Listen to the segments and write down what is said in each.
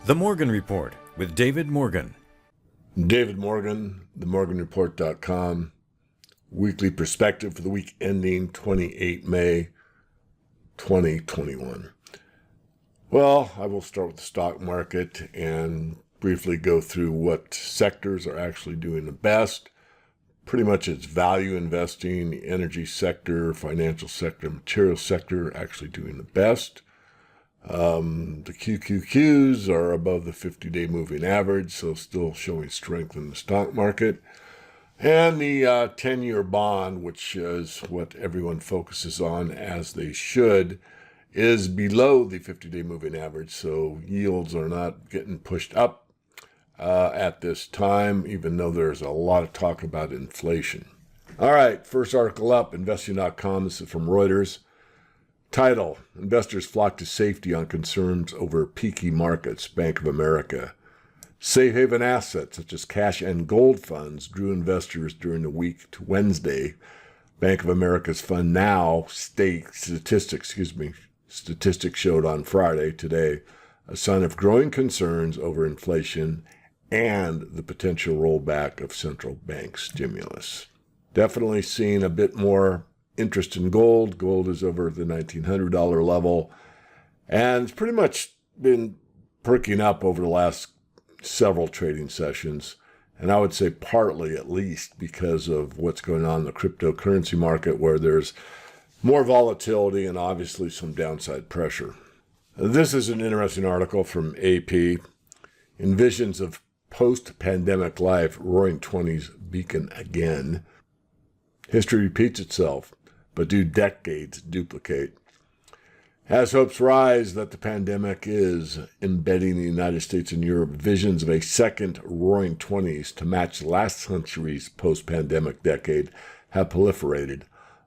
The Morgan Report with David Morgan. David Morgan, themorganreport.com, weekly perspective for the week ending 28 May 2021. Well, I will start with the stock market and briefly go through what sectors are actually doing the best. Pretty much it's value investing, the energy sector, financial sector, material sector actually doing the best. The QQQs are above the 50-day moving average, so still showing strength in the stock market. And the 10-year bond, which is what everyone focuses on as they should, is below the 50-day moving average, so yields are not getting pushed up at this time, even though there's a lot of talk about inflation. All right, first article up, investing.com. This is from Reuters. Title, investors flock to safety on concerns over peaky markets, Bank of America. Safe haven assets such as cash and gold funds drew investors during the week to Wednesday. Bank of America's Fund Now statistics showed on Friday, today, a sign of growing concerns over inflation and the potential rollback of central bank stimulus. Definitely seeing a bit more interest in gold. Gold is over the $1,900 level, and it's pretty much been perking up over the last several trading sessions, and I would say partly at least because of what's going on in the cryptocurrency market, where there's more volatility and obviously some downside pressure. This is an interesting article from AP. In visions of post-pandemic life, Roaring Twenties beacon again. History repeats itself, but do decades duplicate? As hopes rise that the pandemic is embedding the United States and Europe, visions of a second Roaring Twenties to match last century's post-pandemic decade have proliferated.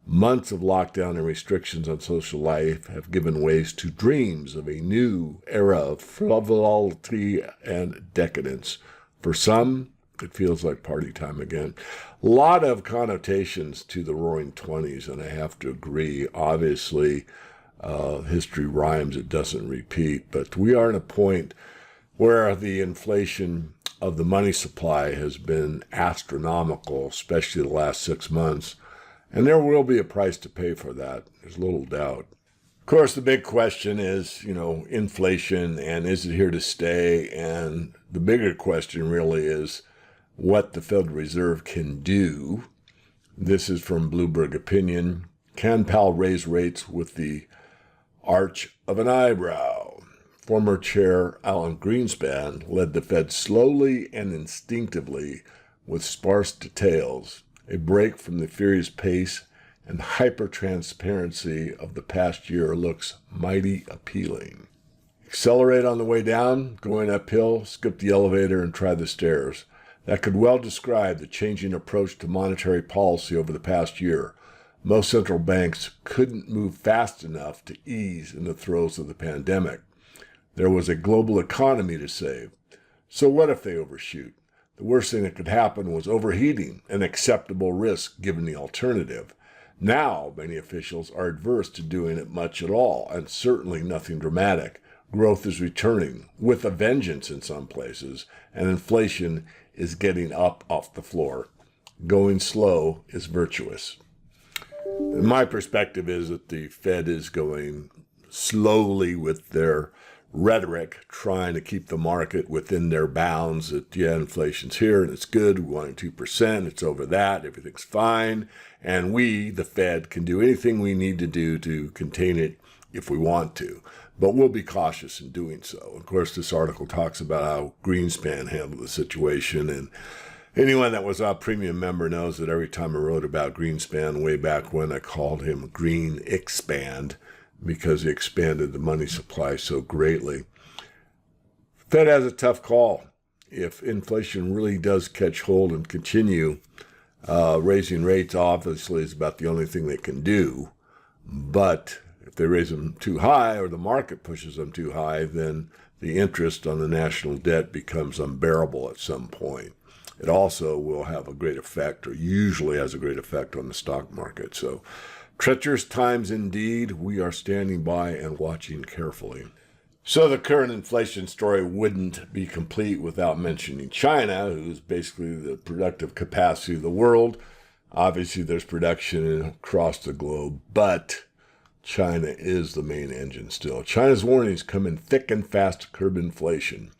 Months of lockdown and restrictions on social life have given way to dreams of a new era of frivolity and decadence. For some, it feels like party time again. A lot of connotations to the Roaring Twenties, and I have to agree. Obviously, history rhymes, it doesn't repeat. But we are at a point where the inflation of the money supply has been astronomical, especially the last 6 months. And there will be a price to pay for that. There's little doubt. Of course, the big question is, inflation, and is it here to stay? And the bigger question really is what the Federal Reserve can do. This is from Bloomberg Opinion. Can Powell raise rates with the arch of an eyebrow? Former Chair Alan Greenspan led the Fed slowly and instinctively with sparse details, a break from the furious pace and hyper-transparency of the past year looks mighty appealing. Accelerate on the way down, going uphill, skip the elevator and try the stairs. That could well describe the changing approach to monetary policy over the past year. Most central banks couldn't move fast enough to ease in the throes of the pandemic. There was a global economy to save. So what if they overshoot? The worst thing that could happen was overheating, an acceptable risk given the alternative. Now, many officials are adverse to doing it much at all, and certainly nothing dramatic. Growth is returning, with a vengeance in some places, and inflation is getting up off the floor. Going slow is virtuous. And my perspective is that the Fed is going slowly with their rhetoric, trying to keep the market within their bounds that, inflation's here and it's good, we want 2%, it's over that, everything's fine, and we, the Fed, can do anything we need to do to contain it if we want to, but we'll be cautious in doing so. Of course, this article talks about how Greenspan handled the situation, and anyone that was a premium member knows that every time I wrote about Greenspan way back when, I called him Green Expand, because he expanded the money supply so greatly. Fed has a tough call. If inflation really does catch hold and continue, raising rates obviously is about the only thing they can do. But if they raise them too high, or the market pushes them too high, then the interest on the national debt becomes unbearable at some point. It also will have a great effect, or usually has a great effect, on the stock market. So treacherous times indeed. We are standing by and watching carefully. So the current inflation story wouldn't be complete without mentioning China, who's basically the productive capacity of the world. Obviously, there's production across the globe, but China is the main engine still. China's warnings come in thick and fast to curb inflation.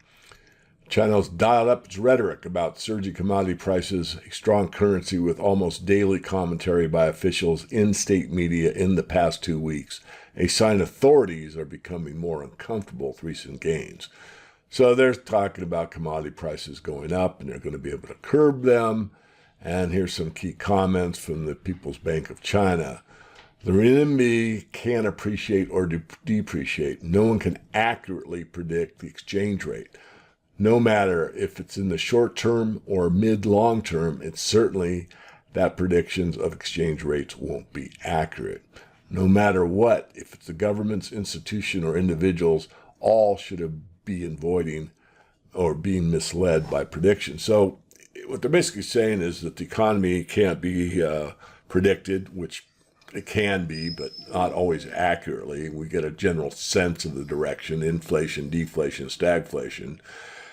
China's dialed up its rhetoric about surging commodity prices, a strong currency with almost daily commentary by officials in state media in the past 2 weeks, a sign authorities are becoming more uncomfortable with recent gains. So they're talking about commodity prices going up and they're going to be able to curb them. And here's some key comments from the People's Bank of China. The renminbi can appreciate or depreciate. No one can accurately predict the exchange rate. No matter if it's in the short term or mid-long term, it's certainly that predictions of exchange rates won't be accurate. No matter what, if it's the government's institution or individuals, all should be avoiding or being misled by predictions. So what they're basically saying is that the economy can't be predicted, which it can be, but not always accurately. We get a general sense of the direction: inflation, deflation, stagflation.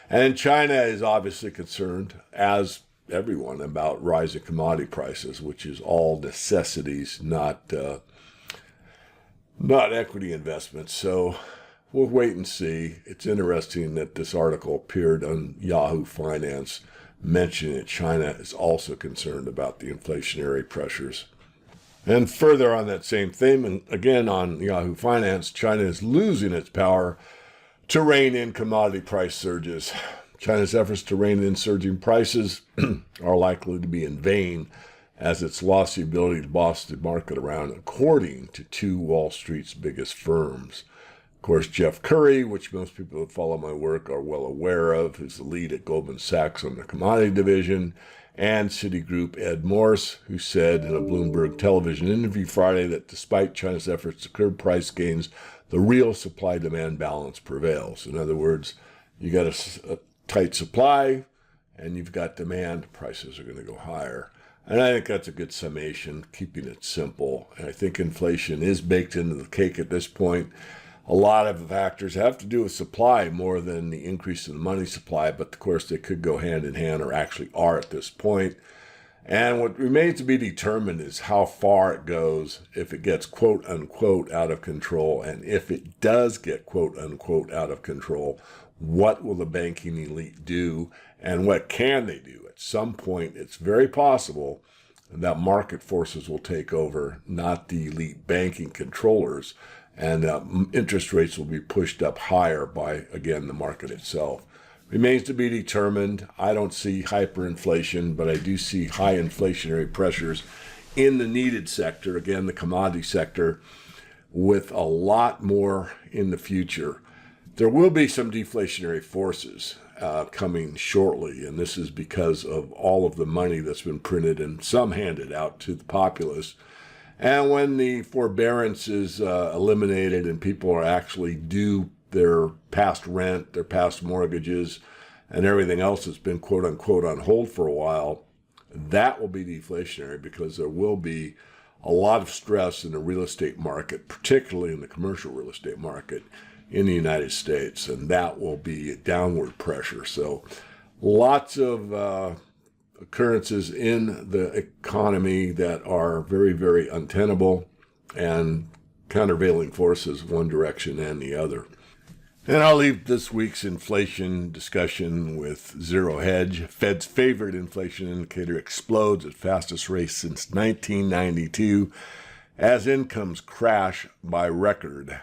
And China is obviously concerned, as everyone, about rising commodity prices, which is all necessities, not equity investments. So we'll wait and see. It's interesting that this article appeared on Yahoo Finance, mentioning that China is also concerned about the inflationary pressures. And further on that same theme, and again on Yahoo Finance, China is losing its power to rein in commodity price surges. China's efforts to rein in surging prices are likely to be in vain, as it's lost the ability to boss the market around, according to two Wall Street's biggest firms. Of course, Jeff Curry, which most people that follow my work are well aware of, who's the lead at Goldman Sachs on the commodity division, and Citigroup Ed Morse, who said in a Bloomberg television interview Friday that despite China's efforts to curb price gains, the real supply-demand balance prevails. In other words, you got a tight supply and you've got demand, prices are going to go higher. And I think that's a good summation, keeping it simple. And I think inflation is baked into the cake at this point. A lot of the factors have to do with supply more than the increase in the money supply, but of course they could go hand in hand, or actually are at this point. And what remains to be determined is how far it goes, if it gets quote unquote out of control. And if it does get quote unquote out of control, what will the banking elite do and what can they do? At some point, it's very possible that market forces will take over, not the elite banking controllers, and interest rates will be pushed up higher by, again, the market itself. Remains to be determined. I don't see hyperinflation, but I do see high inflationary pressures in the needed sector, again, the commodity sector, with a lot more in the future. There will be some deflationary forces coming shortly, and this is because of all of the money that's been printed and some handed out to the populace. And when the forbearance is eliminated and people are actually due their past rent, their past mortgages, and everything else that's been quote unquote on hold for a while, that will be deflationary, because there will be a lot of stress in the real estate market, particularly in the commercial real estate market in the United States, and that will be a downward pressure. So lots of occurrences in the economy that are very, very untenable, and countervailing forces one direction and the other. And I'll leave this week's inflation discussion with zero hedge. Fed's favorite inflation indicator explodes at fastest rate since 1992 as incomes crash by record.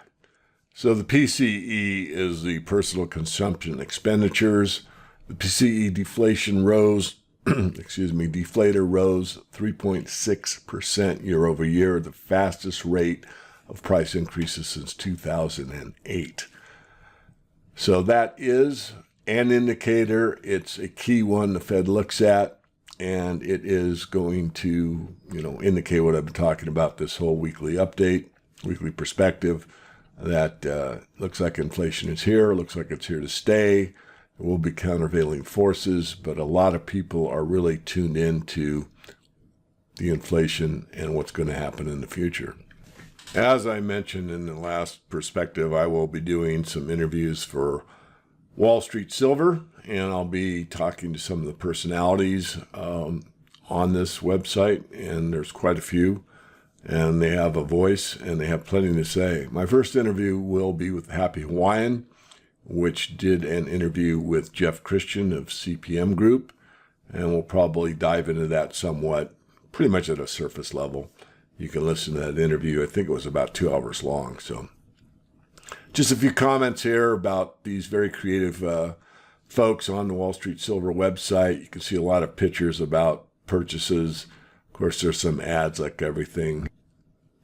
So the PCE is the personal consumption expenditures. The PCE deflation rose, deflator rose 3.6% year over year, the fastest rate of price increases since 2008. So that is an indicator. It's a key one the Fed looks at, and it is going to, indicate what I've been talking about this whole weekly update, weekly perspective, that looks like inflation is here, looks like it's here to stay. There will be countervailing forces, but a lot of people are really tuned into the inflation and what's going to happen in the future. As I mentioned in the last perspective, I will be doing some interviews for Wall Street Silver, and I'll be talking to some of the personalities on this website, and there's quite a few, and they have a voice, and they have plenty to say. My first interview will be with Happy Hawaiian, which did an interview with Jeff Christian of CPM Group, and we'll probably dive into that somewhat, pretty much at a surface level. You can listen to that interview. I think it was about 2 hours long. So just a few comments here about these very creative folks on the Wall Street Silver website. You can see a lot of pictures about purchases. Of course, there's some ads like everything.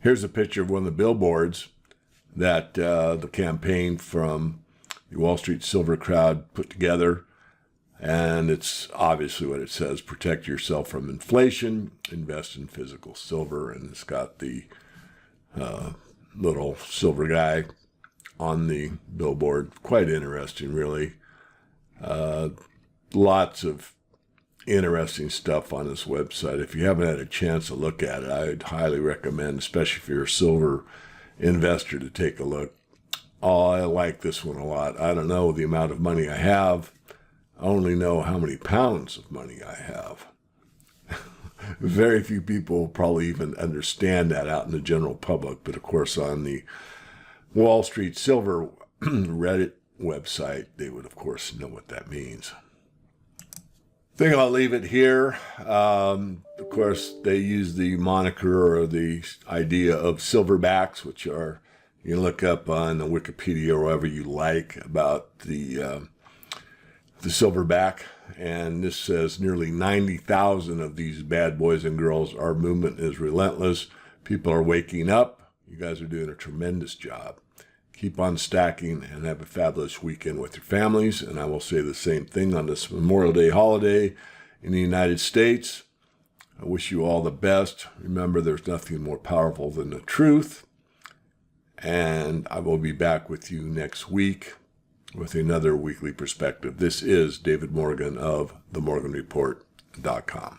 Here's a picture of one of the billboards that the campaign from the Wall Street Silver crowd put together. And it's obviously what it says: protect yourself from inflation, invest in physical silver. And it's got the little silver guy on the billboard. Quite interesting, really. Lots of interesting stuff on this website. If you haven't had a chance to look at it, I'd highly recommend, especially if you're a silver investor, to take a look. Oh, I like this one a lot. I don't know the amount of money I have. I only know how many pounds of money I have. Very few people probably even understand that out in the general public. But of course, on the Wall Street Silver Reddit website, they would, of course, know what that means. I think I'll leave it here. Of course, they use the moniker or the idea of silverbacks, which are, you can look up on the Wikipedia or wherever you like about the silverback, and this says nearly 90,000 of these bad boys and girls. Our movement is relentless. People are waking up. You guys are doing a tremendous job. Keep on stacking and have a fabulous weekend with your families. And I will say the same thing on this Memorial Day holiday in the United States. I wish you all the best. Remember, there's nothing more powerful than the truth. And I will be back with you next week with another weekly perspective. This is David Morgan of themorganreport.com.